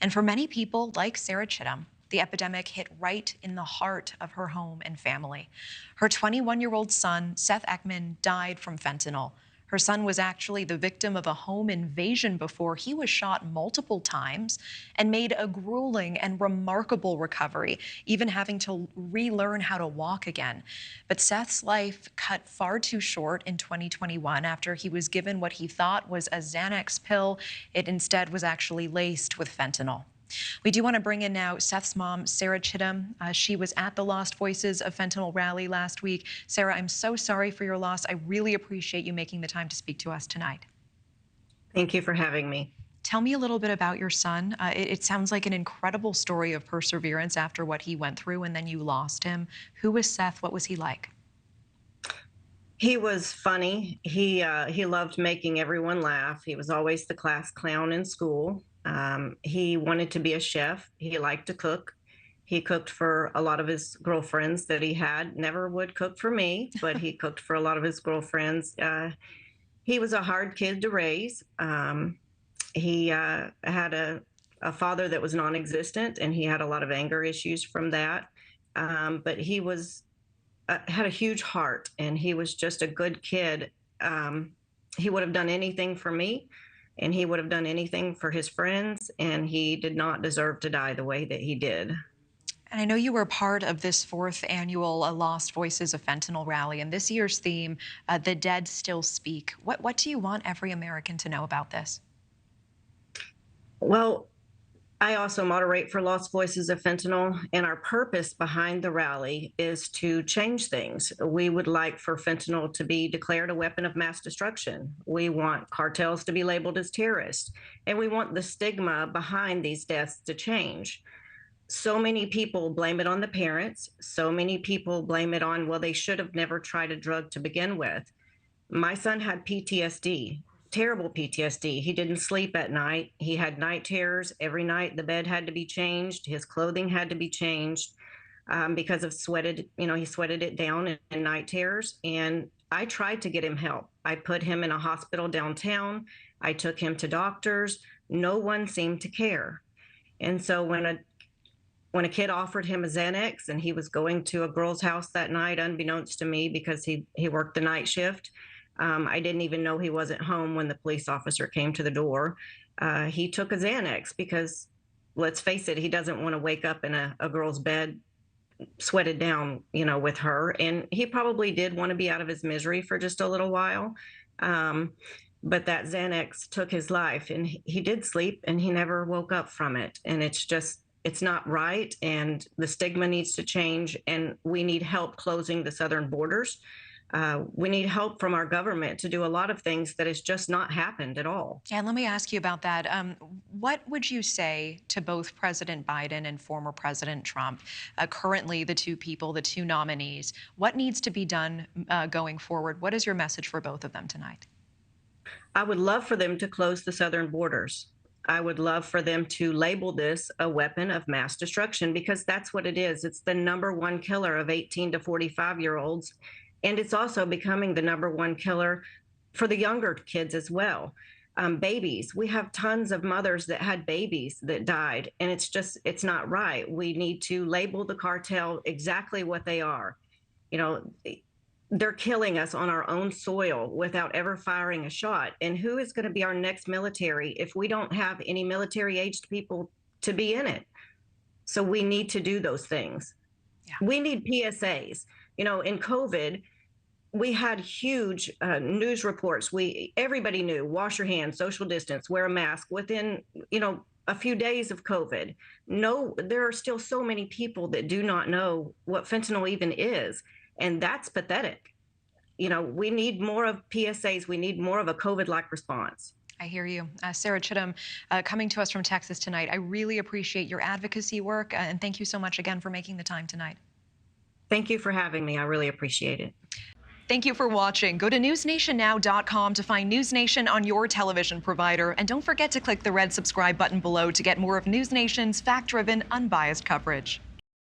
And for many people, like Sarah Chittum, the epidemic hit right in the heart of her home and family. Her 21-year-old son, Seth Chittum, died from fentanyl. Her son was actually the victim of a home invasion before. He was shot multiple times and made a grueling and remarkable recovery, even having to relearn how to walk again. But Seth's life cut far too short in 2021 after he was given what he thought was a Xanax pill. It instead was actually laced with fentanyl. We do want to bring in now Seth's mom, Sarah Chittum. She was at the Lost Voices of Fentanyl rally last week. Sarah, I'm so sorry for your loss. I really appreciate you making the time to speak to us tonight. Thank you for having me. Tell me a little bit about your son. It sounds like an incredible story of perseverance after what he went through, and then you lost him. Who was Seth? What was he like? He was funny. He loved making everyone laugh. He was always the class clown in school. He wanted to be a chef. He liked to cook. He cooked for a lot of his girlfriends that he had. Never would cook for me, but he cooked for a lot of his girlfriends. He was a hard kid to raise. He had a father that was non-existent, and he had a lot of anger issues from that. But he was had a huge heart, and he was just a good kid. He would have done anything for me, and he would have done anything for his friends, and he did not deserve to die the way that he did. And I know you were part of this fourth annual Lost Voices of Fentanyl rally, and this year's theme, The Dead Still Speak. What do you want every American to know about this? Well, I also moderate for Lost Voices of Fentanyl, and our purpose behind the rally is to change things. We would like for fentanyl to be declared a weapon of mass destruction. We want cartels to be labeled as terrorists, and we want the stigma behind these deaths to change. So many people blame it on the parents. So many people blame it on, well, they should have never tried a drug to begin with. My son had PTSD. Terrible PTSD. He didn't sleep at night. He had night terrors. Every night the bed had to be changed. His clothing had to be changed because of sweated, he sweated it down in night terrors. And I tried to get him help. I put him in a hospital downtown. I took him to doctors. No one seemed to care. And so when a kid offered him a Xanax and he was going to a girl's house that night, unbeknownst to me because he worked the night shift, I didn't even know he wasn't home when the police officer came to the door. He took a Xanax because, let's face it, he doesn't want to wake up in a girl's bed sweated down, with her. And he probably did want to be out of his misery for just a little while. But that Xanax took his life, and he did sleep and he never woke up from it. And it's not right. And the stigma needs to change. And we need help closing the southern borders. We need help from our government to do a lot of things that has just not happened at all. And let me ask you about that. What would you say to both President Biden and former President Trump, currently the two nominees? What needs to be done going forward? What is your message for both of them tonight? I would love for them to close the southern borders. I would love for them to label this a weapon of mass destruction, because that's what it is. It's the #1 killer of 18 to 45-year-olds. And it's also becoming the #1 killer for the younger kids as well. Babies. We have tons of mothers that had babies that died, and it's not right. We need to label the cartel exactly what they are. They're killing us on our own soil without ever firing a shot. And who is going to be our next military if we don't have any military-aged people to be in it? So we need to do those things. Yeah. We need PSAs. In COVID, we had huge news reports. Everybody knew, wash your hands, social distance, wear a mask within, a few days of COVID. No, there are still so many people that do not know what fentanyl even is. And that's pathetic. We need more of PSAs. We need more of a COVID-like response. I hear you. Sarah Chittum, coming to us from Texas tonight. I really appreciate your advocacy work, and thank you so much again for making the time tonight. Thank you for having me. I really appreciate it. Thank you for watching. Go to newsnationnow.com to find News Nation on your television provider. And don't forget to click the red subscribe button below to get more of News Nation's fact-driven, unbiased coverage.